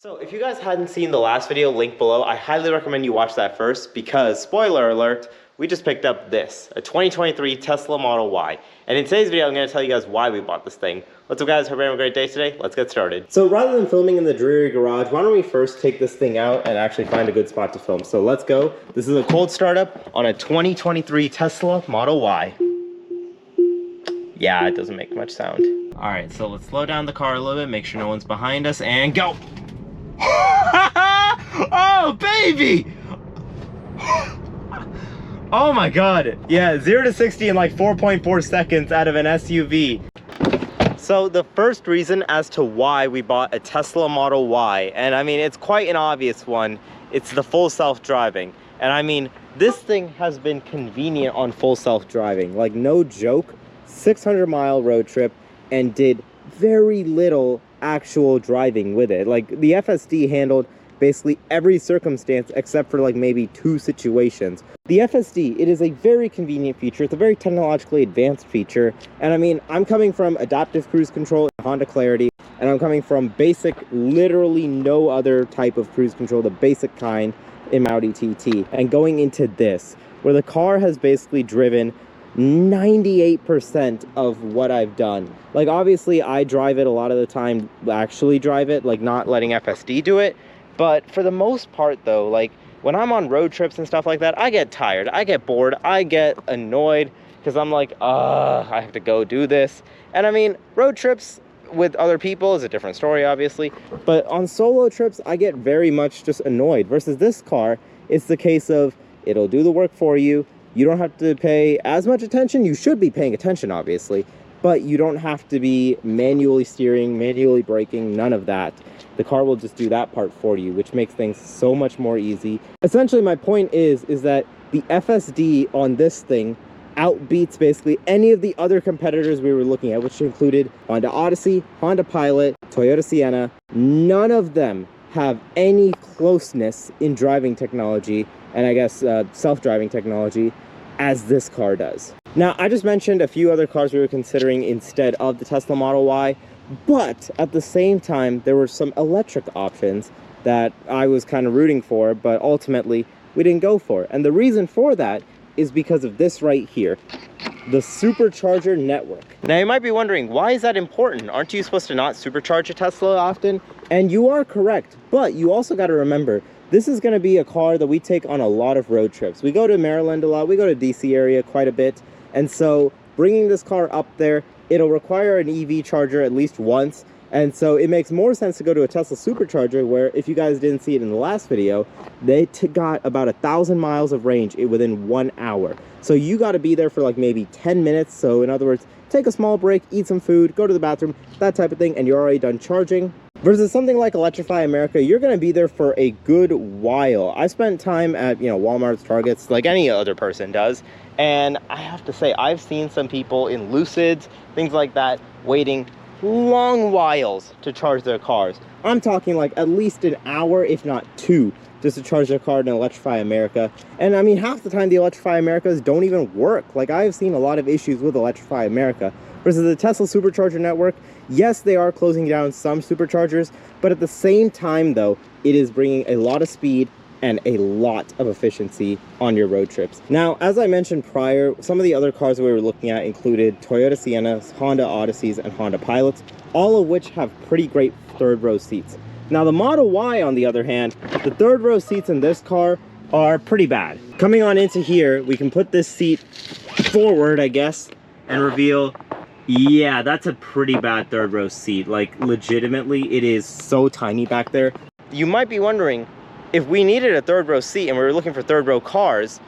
So if you guys hadn't seen the last video, link below, I highly recommend you watch that first because, spoiler alert, we just picked up this, a 2023 Tesla Model Y. And in today's video, I'm going to tell you guys why we bought this thing. What's up guys, hope you're having a great day today. Let's get started. So rather than filming in the dreary garage, why don't we first take this thing out and actually find a good spot to film. So let's go. This is a cold startup on a 2023 Tesla Model Y. Yeah, it doesn't make much sound. All right, so let's slow down the car a little bit, make sure no one's behind us, and go. Oh baby, oh my god, yeah, 0 to 60 in like 4.4 seconds out of an SUV. So the first reason as to why we bought a Tesla Model Y, and I mean it's quite an obvious one, it's the full self-driving. And I mean this thing has been convenient on full self-driving, like no joke. 600-mile road trip and did very little actual driving with it. Like the FSD handled basically every circumstance except for like maybe 2 situations. The FSD, it is a very convenient feature. It's a very technologically advanced feature. And I mean, I'm coming from adaptive cruise control in Honda Clarity, and I'm coming from basic, literally no other type of cruise control, the basic kind in Audi TT, and going into this, where the car has basically driven 98% of what I've done. Like obviously I drive it a lot of the time, actually drive it, like not letting FSD do it, but for the most part though, like when I'm on road trips and stuff like that, I get tired, I get bored, I get annoyed because I'm like, I have to go do this. And I mean, road trips with other people is a different story obviously, but on solo trips I get very much just annoyed. Versus this car, it's the case of it'll do the work for you. You don't have to pay as much attention. You should be paying attention, obviously, but you don't have to be manually steering, manually braking, none of that. The car will just do that part for you, which makes things so much more easy. Essentially, my point is that the FSD on this thing outbeats basically any of the other competitors we were looking at, which included Honda Odyssey, Honda Pilot, Toyota Sienna. None of them have any closeness in driving technology, and I guess self-driving technology, as this car does. Now, I just mentioned a few other cars we were considering instead of the Tesla Model Y, but at the same time, there were some electric options that I was kind of rooting for, but ultimately, we didn't go for. And the reason for that is because of this right here, the Supercharger network. Now, you might be wondering, why is that important? Aren't you supposed to not supercharge a Tesla often? And you are correct, but you also got to remember, this is going to be a car that we take on a lot of road trips. We go to Maryland a lot, we go to DC area quite a bit, and so bringing this car up there, it'll require an EV charger at least once, and so it makes more sense to go to a Tesla Supercharger where, if you guys didn't see it in the last video, they got about 1,000 miles of range within 1 hour. So you got to be there for like maybe 10 minutes, so in other words, take a small break, eat some food, go to the bathroom, that type of thing, and you're already done charging. Versus something like Electrify America, you're going to be there for a good while. I spent time at, Walmart's, Targets, like any other person does. And I have to say, I've seen some people in Lucids, things like that, waiting long whiles to charge their cars. I'm talking like at least an hour, if not 2, just to charge their car in Electrify America. And I mean, half the time the Electrify Americas don't even work. Like I've seen a lot of issues with Electrify America. Versus the Tesla Supercharger network, yes, they are closing down some superchargers, but at the same time, though, it is bringing a lot of speed and a lot of efficiency on your road trips. Now, as I mentioned prior, some of the other cars we were looking at included Toyota Siennas, Honda Odysseys, and Honda Pilots, all of which have pretty great third-row seats. Now, the Model Y, on the other hand, the third-row seats in this car are pretty bad. Coming on into here, we can put this seat forward, I guess, and reveal, yeah, that's a pretty bad third row seat. Like legitimately, it is so tiny back there. You might be wondering, if we needed a third row seat and we were looking for third row cars,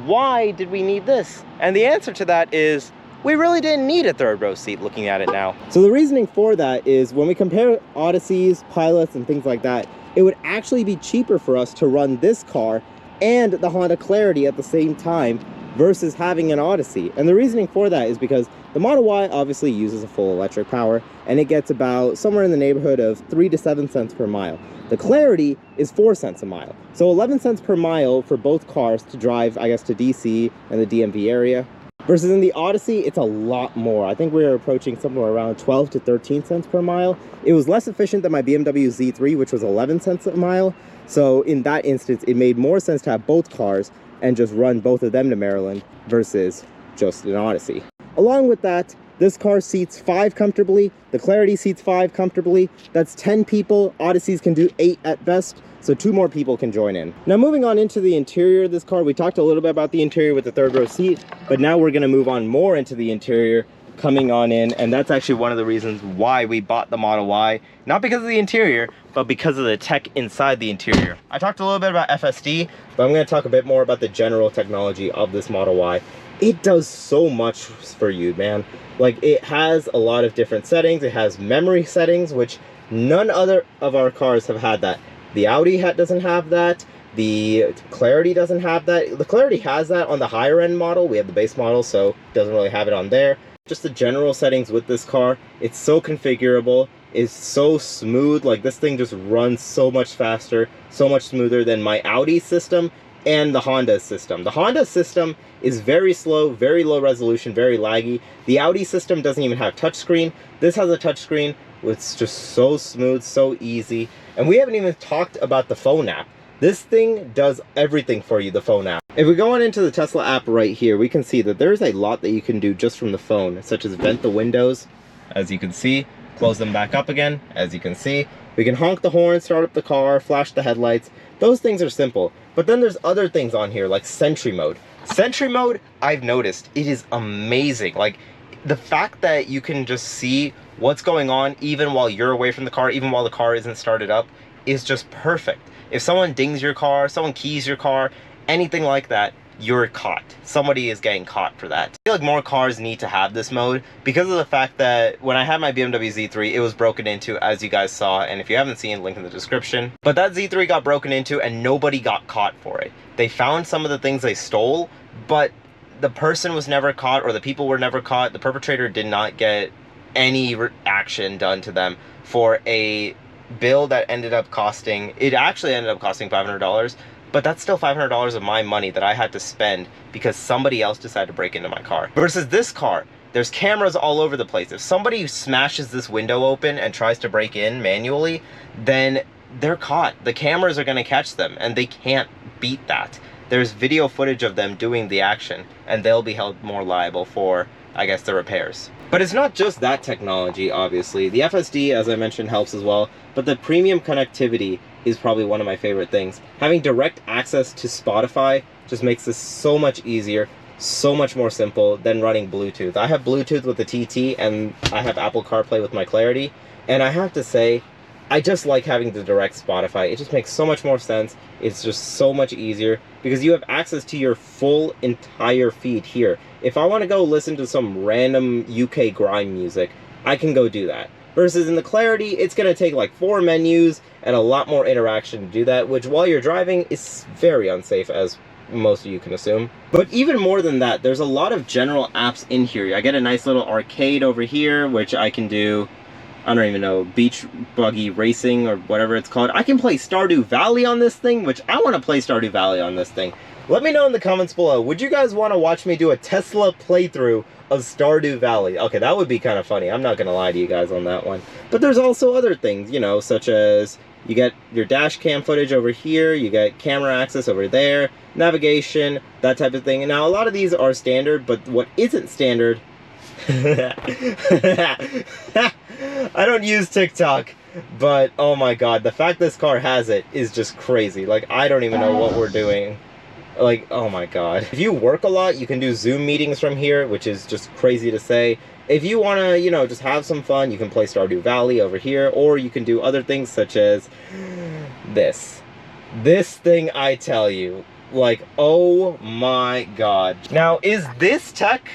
why did we need this? And the answer to that is, we really didn't need a third row seat looking at it now. So the reasoning for that is when we compare Odysseys, Pilots, and things like that, it would actually be cheaper for us to run this car and the Honda Clarity at the same time versus having an Odyssey. And the reasoning for that is because the Model Y obviously uses a full electric power, and it gets about somewhere in the neighborhood of 3 to 7 cents per mile. The Clarity is 4 cents a mile. So 11 cents per mile for both cars to drive, I guess, to DC and the DMV area. Versus in the Odyssey, it's a lot more. I think we were approaching somewhere around 12 to 13 cents per mile. It was less efficient than my BMW Z3, which was 11 cents a mile. So in that instance, it made more sense to have both cars and just run both of them to Maryland versus just an Odyssey. Along with that, this car seats 5 comfortably. The Clarity seats 5 comfortably. That's 10 people. Odysseys can do 8 at best, so 2 more people can join in. Now moving on into the interior of this car, we talked a little bit about the interior with the 3rd row seat, but now we're gonna move on more into the interior, coming on in, and that's actually one of the reasons why we bought the Model Y. Not because of the interior, but because of the tech inside the interior. I talked a little bit about FSD, but I'm gonna talk a bit more about the general technology of this Model Y. It does so much for you, man. Like, it has a lot of different settings. It has memory settings, which none other of our cars have had that. The Audi doesn't have that. The Clarity doesn't have that. The Clarity has that on the higher end model. We have the base model, so it doesn't really have it on there. Just the general settings with this car, it's so configurable. It's so smooth. Like, this thing just runs so much faster, so much smoother than my Audi system and the Honda system. The Honda system is very slow, very low resolution, very laggy. The Audi system doesn't even have touchscreen. This has a touchscreen. It's just so smooth, so easy. And we haven't even talked about the phone app. This thing does everything for you, the phone app. If we go on into the Tesla app right here, we can see that there's a lot that you can do just from the phone, such as vent the windows, as you can see, close them back up again, as you can see. We can honk the horn, start up the car, flash the headlights. Those things are simple. But then there's other things on here, like Sentry Mode. Sentry Mode, I've noticed, it is amazing. Like, the fact that you can just see what's going on even while you're away from the car, even while the car isn't started up, is just perfect. If someone dings your car, someone keys your car, anything like that, you're caught. Somebody is getting caught for that. I feel like more cars need to have this mode because of the fact that when I had my BMW Z3, it was broken into, as you guys saw, and if you haven't seen, link in the description. But that Z3 got broken into and nobody got caught for it. They found some of the things they stole, but the person was never caught, or the people were never caught. The perpetrator did not get any action done to them for a bill that ended up costing, it actually ended up costing $500, but that's still $500 of my money that I had to spend because somebody else decided to break into my car. Versus this car, there's cameras all over the place. If somebody smashes this window open and tries to break in manually, then they're caught. The cameras are gonna catch them and they can't beat that. There's video footage of them doing the action and they'll be held more liable for, I guess, the repairs. But it's not just that technology, obviously. The FSD, as I mentioned, helps as well, but the premium connectivity is probably one of my favorite things. Having direct access to Spotify just makes this so much easier, so much more simple than running Bluetooth. I have Bluetooth with the TT and I have Apple CarPlay with my Clarity, and I have to say, I just like having the direct Spotify. It just makes so much more sense. It's just so much easier because you have access to your full entire feed here. If I want to go listen to some random UK grime music, I can go do that. Versus in the Clarity, it's going to take like 4 menus and a lot more interaction to do that, which while you're driving is very unsafe, as most of you can assume. But even more than that, there's a lot of general apps in here. I get a nice little arcade over here, which I can do, I don't even know, beach buggy racing or whatever it's called. I can play Stardew Valley on this thing, which I want to play Stardew Valley on this thing. Let me know in the comments below, would you guys want to watch me do a Tesla playthrough of Stardew Valley? Okay, that would be kind of funny. I'm not going to lie to you guys on that one. But there's also other things, you know, such as you get your dash cam footage over here, you get camera access over there, navigation, that type of thing. And now a lot of these are standard, but what isn't standard... I don't use TikTok, but oh my god, the fact this car has it is just crazy. Like, I don't even know what we're doing. Like, oh my god. If you work a lot, you can do Zoom meetings from here, which is just crazy to say. If you want to, you know, just have some fun, you can play Stardew Valley over here, or you can do other things such as this. This thing, I tell you, like, oh my god. Now, is this tech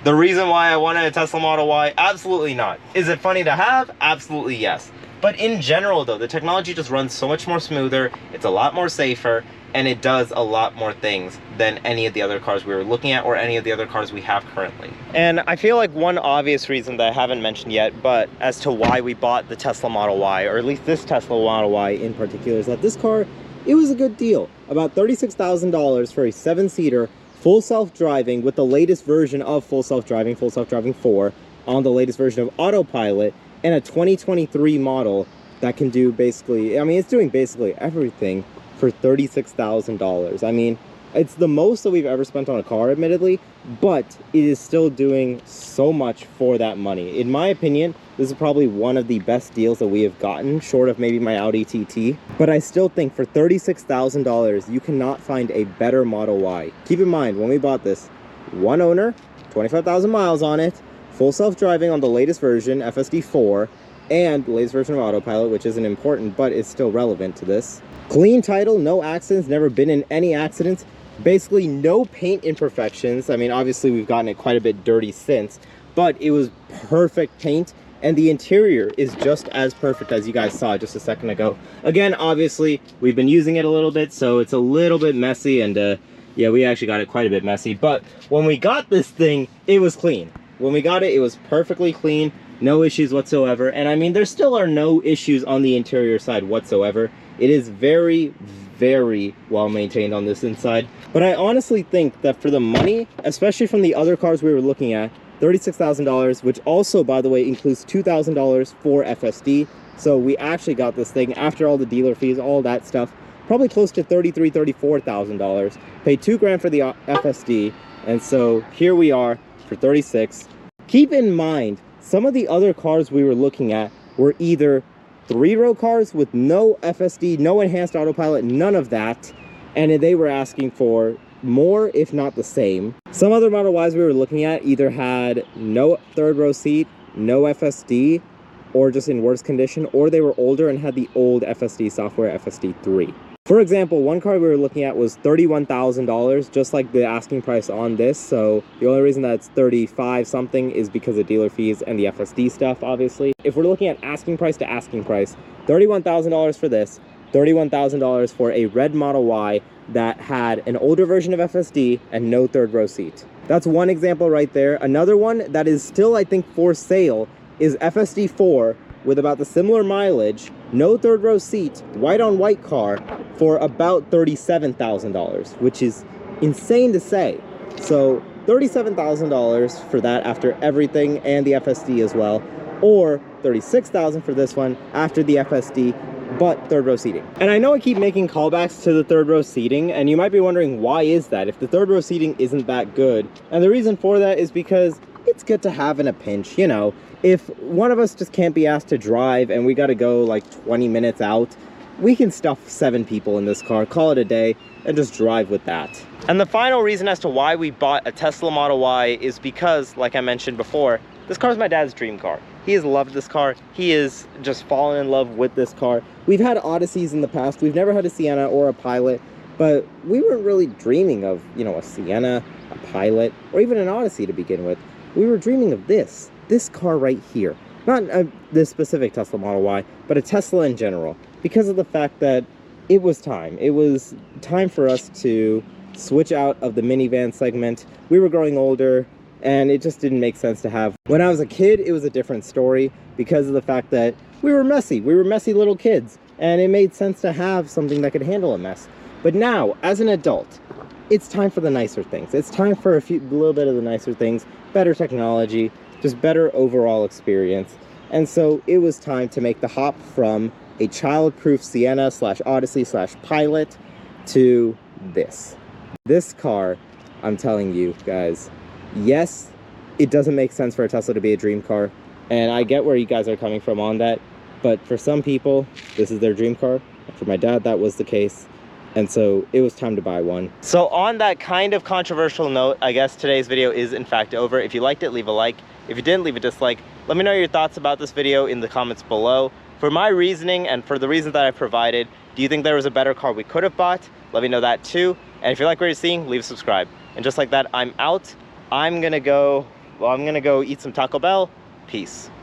the reason why I wanted a Tesla Model Y? Absolutely not. Is it funny to have? Absolutely yes. But in general though, the technology just runs so much more smoother, it's a lot more safer, and it does a lot more things than any of the other cars we were looking at or any of the other cars we have currently. And I feel like one obvious reason that I haven't mentioned yet, but as to why we bought the Tesla Model Y, or at least this Tesla Model Y in particular, is that this car, it was a good deal. About $36,000 for a 7-seater, full self-driving with the latest version of full self-driving 4, on the latest version of autopilot, and a 2023 model that can do basically, I mean, it's doing basically everything for $36,000. I mean, it's the most that we've ever spent on a car, admittedly, but it is still doing so much for that money. In my opinion, this is probably one of the best deals that we have gotten, short of maybe my Audi TT. But I still think for $36,000, you cannot find a better Model Y. Keep in mind, when we bought this, one owner, 25,000 miles on it, full self-driving on the latest version, FSD 4, and the latest version of autopilot, which isn't important, but it's still relevant to this. Clean title, no accidents, never been in any accidents. Basically no paint imperfections. I mean, obviously we've gotten it quite a bit dirty since, but it was perfect paint, and the interior is just as perfect as you guys saw just a second ago. Again, obviously we've been using it a little bit, so it's a little bit messy, and yeah, we actually got it quite a bit messy. But when we got this thing, it was clean. When we got it, it was perfectly clean, no issues whatsoever. And I mean, there still are no issues on the interior side whatsoever. It is very, very well maintained on this inside. But I honestly think that for the money, especially from the other cars we were looking at, $36,000, which also, by the way, includes $2,000 for FSD. So we actually got this thing after all the dealer fees, all that stuff, probably close to $33,000, $34,000. Paid $2,000 for the FSD, and so here we are for $36,000. Keep in mind, some of the other cars we were looking at were either 3-row cars with no FSD, no enhanced autopilot, none of that, and they were asking for more, if not the same. Some other Model Ys we were looking at either had no 3rd-row seat, no FSD, or just in worse condition, or they were older and had the old FSD software, FSD 3. For example, one car we were looking at was $31,000, just like the asking price on this. So the only reason that's 35 something is because of dealer fees and the FSD stuff, obviously. If we're looking at asking price to asking price, $31,000 for this, $31,000 for a red Model Y that had an older version of FSD and no 3rd-row seat. That's one example right there. Another one that is still, I think, for sale is FSD 4 with about the similar mileage, no 3rd-row seat, white on white car for about $37,000, which is insane to say. So $37,000 for that after everything and the FSD as well, or $36,000 for this one after the FSD, but 3rd-row seating. And I know I keep making callbacks to the 3rd-row seating, and you might be wondering, why is that if the 3rd-row seating isn't that good? And the reason for that is because it's good to have in a pinch, you know. If one of us just can't be asked to drive and we got to go like 20 minutes out, we can stuff 7 people in this car, call it a day, and just drive with that. And the final reason as to why we bought a Tesla Model Y is because, like I mentioned before, this car is my dad's dream car. He has loved this car. He is just fallen in love with this car. We've had Odysseys in the past. We've never had a Sienna or a Pilot, but we weren't really dreaming of, you know, a Sienna, a Pilot, or even an Odyssey to begin with. We were dreaming of this car right here. Not this specific Tesla Model Y, but a Tesla in general, because of the fact that it was time. It was time for us to switch out of the minivan segment. We were growing older, and it just didn't make sense to have. When I was a kid, it was a different story because of the fact that we were messy. We were messy little kids, and it made sense to have something that could handle a mess. But now, as an adult, it's time for the nicer things. It's time for a little bit of the nicer things, better technology, just better overall experience. And so it was time to make the hop from a child-proof Sienna / Odyssey / Pilot to this. This car, I'm telling you guys, yes, it doesn't make sense for a Tesla to be a dream car, and I get where you guys are coming from on that, but for some people, this is their dream car. For my dad, that was the case. And so it was time to buy one. So on that kind of controversial note, I guess today's video is in fact over. If you liked it, leave a like. If you didn't, leave a dislike. Let me know your thoughts about this video in the comments below. For my reasoning and for the reasons that I provided, do you think there was a better car we could have bought? Let me know that too. And if you like what you're seeing, leave a subscribe. And just like that, I'm out. I'm gonna go eat some Taco Bell. Peace.